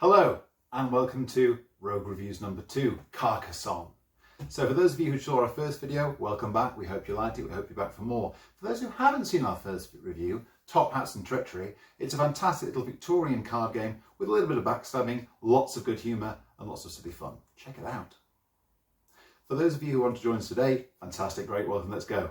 Hello and welcome to Rogue Reviews number 2, Carcassonne. So for those of you who saw our first video, welcome back. We hope you liked it. We hope you're back for more. For those who haven't seen our first review, Top Hats and Treachery, it's a fantastic little Victorian card game with a little bit of backstabbing, lots of good humour and lots of silly fun. Check it out. For those of you who want to join us today, fantastic, great, welcome, let's go.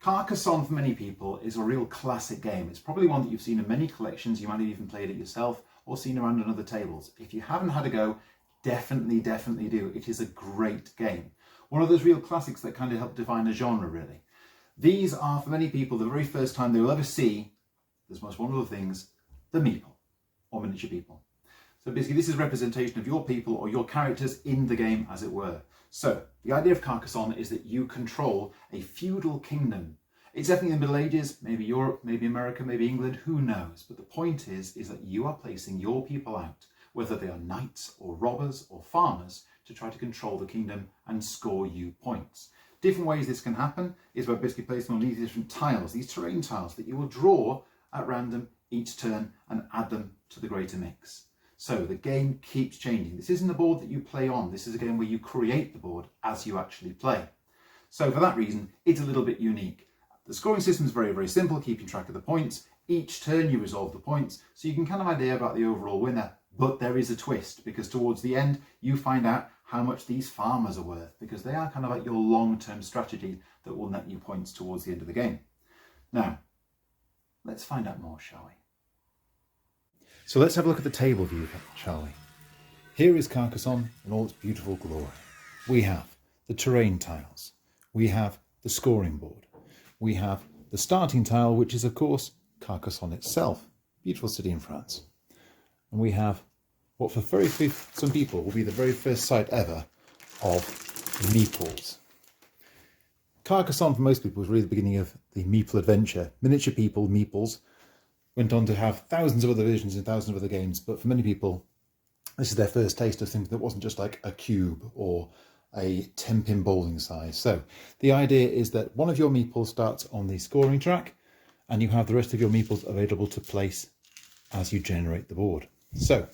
Carcassonne for many people is a real classic game. It's probably one that you've seen in many collections. You might have even played it yourself or seen around on other tables. If you haven't had a go, definitely do. It is a great game. One of those real classics that kind of help define a genre, really. These are, for many people, the very first time they will ever see this most wonderful things, the meeple, or miniature people. So basically this is representation of your people or your characters in the game, as it were. So the idea of Carcassonne is that you control a feudal kingdom. It's definitely in the Middle Ages, maybe Europe, maybe America, maybe England, who knows? But the point is that you are placing your people out, whether they are knights or robbers or farmers, to try to control the kingdom and score you points. Different ways this can happen is by basically placing on these different tiles, these terrain tiles that you will draw at random each turn and add them to the greater mix. So the game keeps changing. This isn't a board that you play on. This is a game where you create the board as you actually play. So for that reason, it's a little bit unique. The scoring system is very simple, keeping track of the points. Each turn you resolve the points, so you can kind of idea about the overall winner. But there is a twist, because towards the end, you find out how much these farmers are worth, because they are kind of like your long-term strategy that will net you points towards the end of the game. Now, let's find out more, shall we? So let's have a look at the table view, shall we? Here is Carcassonne in all its beautiful glory. We have the terrain tiles. We have the scoring board. We have the starting tile, which is, of course, Carcassonne itself. Beautiful city in France. And we have what for some people will be the very first sight ever of meeples. Carcassonne, for most people, was really the beginning of the meeple adventure. Miniature people, meeples, went on to have thousands of other versions and thousands of other games, but for many people, this is their first taste of something that wasn't just like a cube or a 10-pin bowling size. So the idea is that one of your meeples starts on the scoring track and you have the rest of your meeples available to place as you generate the board. So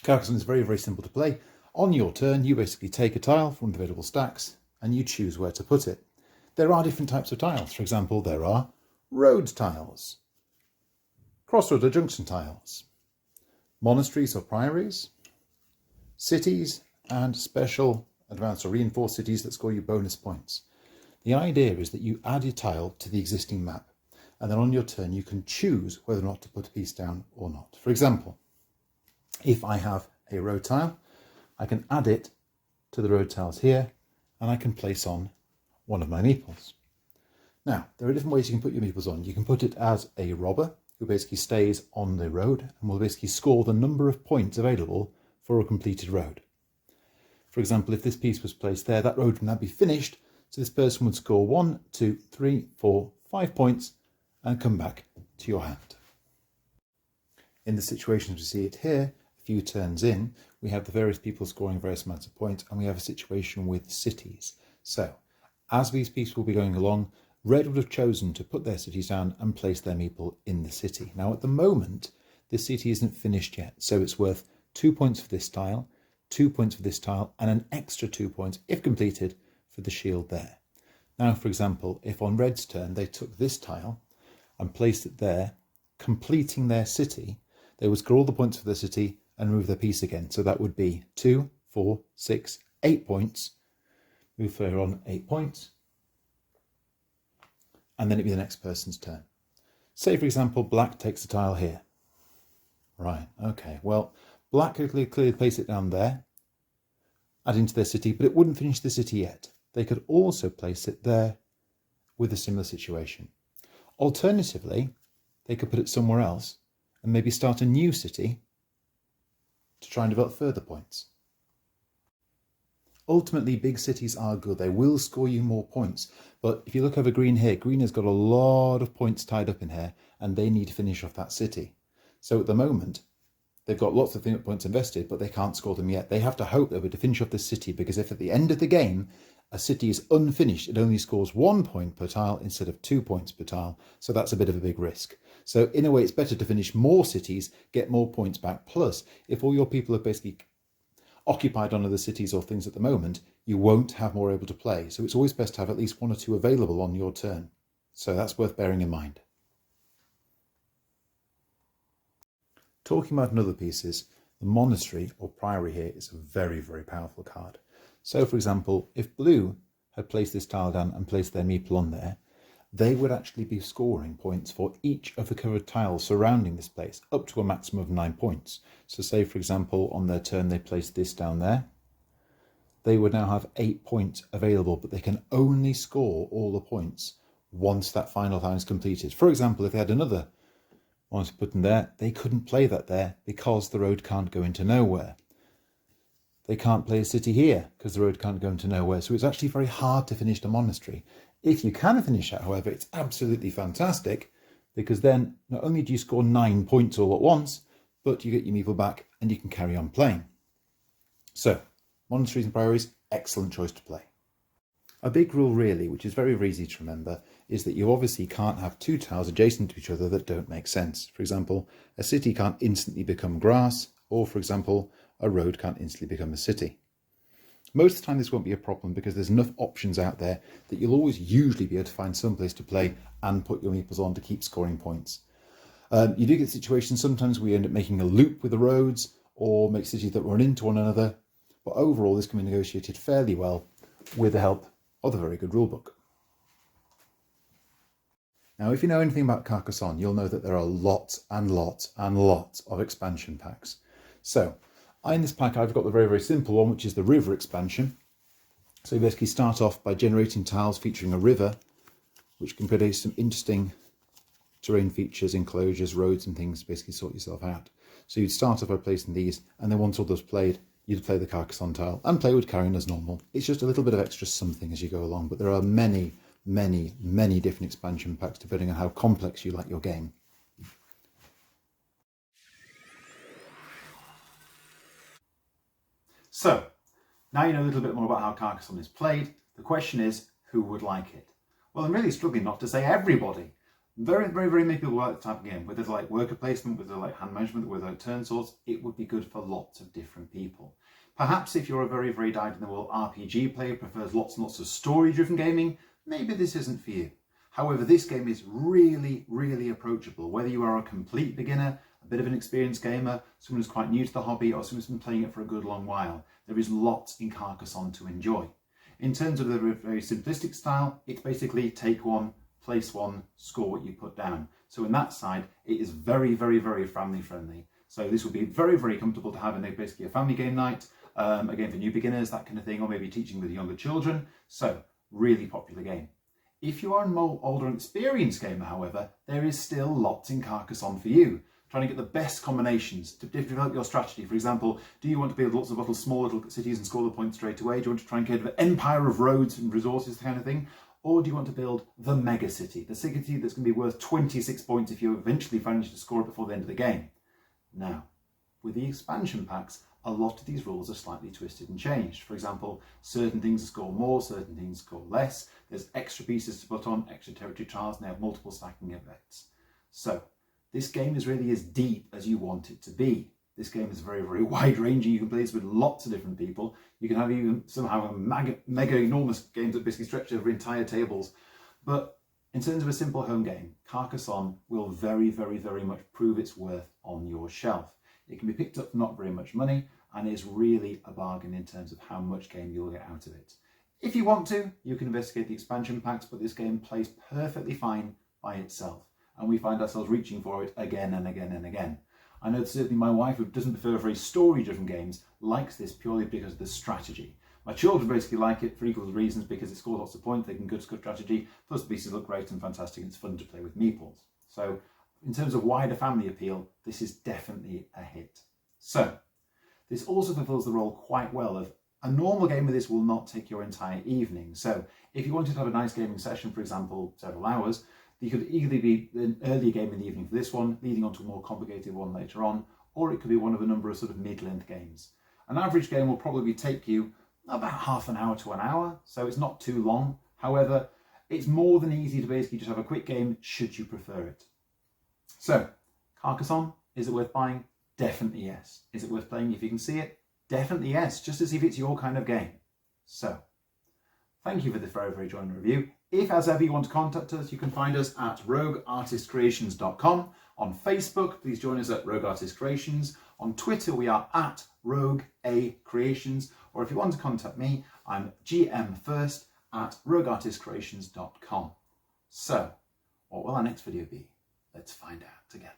Carcassonne is very simple to play. On your turn, you basically take a tile from the available stacks and you choose where to put it. There are different types of tiles. For example, there are road tiles, crossroads or junction tiles, monasteries or priories, cities, and special advanced or reinforced cities that score you bonus points. The idea is that you add your tile to the existing map, and then on your turn you can choose whether or not to put a piece down or not. For example, if I have a road tile, I can add it to the road tiles here, and I can place on one of my meeples. Now, there are different ways you can put your meeples on. You can put it as a robber, who basically stays on the road and will basically score the number of points available for a completed road. For example, if this piece was placed there, that road would now be finished, so this person would score 1, 2, 3, 4, 5 points and come back to your hand. In the situation as we see it here, a few turns in, we have the various people scoring various amounts of points, and we have a situation with cities. So, as these pieces will be going along, Red would have chosen to put their cities down and place their meeple in the city. Now, at the moment, this city isn't finished yet, so it's worth 2 points for this tile, 2 points for this tile, and an extra 2 points, if completed, for the shield there. Now, for example, if on Red's turn they took this tile and placed it there, completing their city, they would score all the points for the city and move their piece again. So that would be 2, 4, 6, 8 points. Move further on 8 points. And then it'd be the next person's turn. Say, for example, Black takes a tile here. Right, okay, well, Black could clearly place it down there, add into their city, but it wouldn't finish the city yet. They could also place it there with a similar situation. Alternatively, they could put it somewhere else and maybe start a new city to try and develop further points. Ultimately, big cities are good. They will score you more points. But if you look over green here, green has got a lot of points tied up in here and they need to finish off that city. So at the moment, they've got lots of points invested, but they can't score them yet. They have to hope they'll be able to finish off this city, because if at the end of the game, a city is unfinished, it only scores 1 point per tile instead of 2 points per tile. So that's a bit of a big risk. So in a way, it's better to finish more cities, get more points back. Plus, if all your people are basically occupied on other cities or things at the moment, you won't have more able to play. So it's always best to have at least 1 or 2 available on your turn. So that's worth bearing in mind. Talking about another pieces, the monastery or priory here is a very, very powerful card. So for example, if blue had placed this tile down and placed their meeple on there, they would actually be scoring points for each of the covered tiles surrounding this place, up to a maximum of 9 points. So say for example, on their turn they placed this down there, they would now have 8 points available, but they can only score all the points once that final tile is completed. For example, if they had another one to put in there, they couldn't play that there because the road can't go into nowhere. They can't play a city here because the road can't go into nowhere. So it's actually very hard to finish the monastery. If you can finish it, however, it's absolutely fantastic, because then not only do you score 9 points all at once, but you get your meeple back and you can carry on playing. So monasteries and priories, excellent choice to play. A big rule really, which is very, very easy to remember, is that you obviously can't have 2 tiles adjacent to each other that don't make sense. For example, a city can't instantly become grass, or for example, a road can't instantly become a city. Most of the time this won't be a problem because there's enough options out there that you'll always usually be able to find some place to play and put your meeples on to keep scoring points. You do get situations sometimes where you end up making a loop with the roads or make cities that run into one another, but overall this can be negotiated fairly well with the help of a very good rulebook. Now, if you know anything about Carcassonne, you'll know that there are lots and lots and lots of expansion packs. So, in this pack, I've got the very, very simple one, which is the river expansion. So you basically start off by generating tiles featuring a river, which can produce some interesting terrain features, enclosures, roads and things to basically sort yourself out. So you'd start off by placing these, and then once all those played, you'd play the Carcassonne tile and play with carrion as normal. It's just a little bit of extra something as you go along, but there are many, many, many different expansion packs depending on how complex you like your game. So, now you know a little bit more about how Carcassonne is played. The question is, who would like it? Well, I'm really struggling not to say everybody. Very, very, very many people like the type of game, whether they like worker placement, whether they like hand management, whether they like turn swords. It would be good for lots of different people. Perhaps if you're a very, very dyed-in-the-wool RPG player, prefers lots and lots of story-driven gaming, maybe this isn't for you. However, this game is really, really approachable. Whether you are a complete beginner, a bit of an experienced gamer, someone who's quite new to the hobby, or someone who's been playing it for a good long while, there is lots in Carcassonne to enjoy. In terms of the very simplistic style, it's basically take one, place one, score what you put down. So in that side, it is very, very, very family friendly. So this would be very, very comfortable to have in basically a family game night, again for new beginners, that kind of thing, or maybe teaching with younger children. So really popular game. If you are an older and experienced gamer, however, there is still lots in Carcassonne for you. Trying to get the best combinations to develop your strategy. For example, do you want to build lots of little small little cities and score the points straight away? Do you want to try and create an empire of roads and resources kind of thing? Or do you want to build the mega city, the city that's going to be worth 26 points if you eventually manage to score it before the end of the game? Now, with the expansion packs, a lot of these rules are slightly twisted and changed. For example, certain things score more, certain things score less. There's extra pieces to put on, extra territory tiles, and they have multiple stacking effects. So, this game is really as deep as you want it to be. This game is very, very wide-ranging. You can play this with lots of different people. You can have even somehow a mega enormous games that basically stretch over entire tables. But in terms of a simple home game, Carcassonne will very, very, very much prove its worth on your shelf. It can be picked up for not very much money and is really a bargain in terms of how much game you'll get out of it. If you want to, you can investigate the expansion packs, but this game plays perfectly fine by itself. And we find ourselves reaching for it again and again and again. I know certainly my wife, who doesn't prefer very story-driven games, likes this purely because of the strategy. My children basically like it for equal reasons because it scores lots of points, they can good strategy, plus the pieces look great and fantastic, and it's fun to play with meeples. So, in terms of wider family appeal, this is definitely a hit. So, this also fulfills the role quite well of a normal game of this will not take your entire evening. So, if you wanted to have a nice gaming session, for example, several hours, you could either be an earlier game in the evening for this one, leading on to a more complicated one later on, or it could be one of a number of sort of mid-length games. An average game will probably take you about half an hour to an hour, so it's not too long. However, it's more than easy to basically just have a quick game should you prefer it. So, Carcassonne, is it worth buying? Definitely yes. Is it worth playing if you can see it? Definitely yes, just to see if it's your kind of game. So, thank you for this very joining review. If, as ever, you want to contact us, you can find us at rogueartistcreations.com. On Facebook, please join us at Rogue Artist Creations. On Twitter, we are at Rogue A Creations. Or if you want to contact me, I'm gmfirst at rogueartistcreations.com. So, what will our next video be? Let's find out together.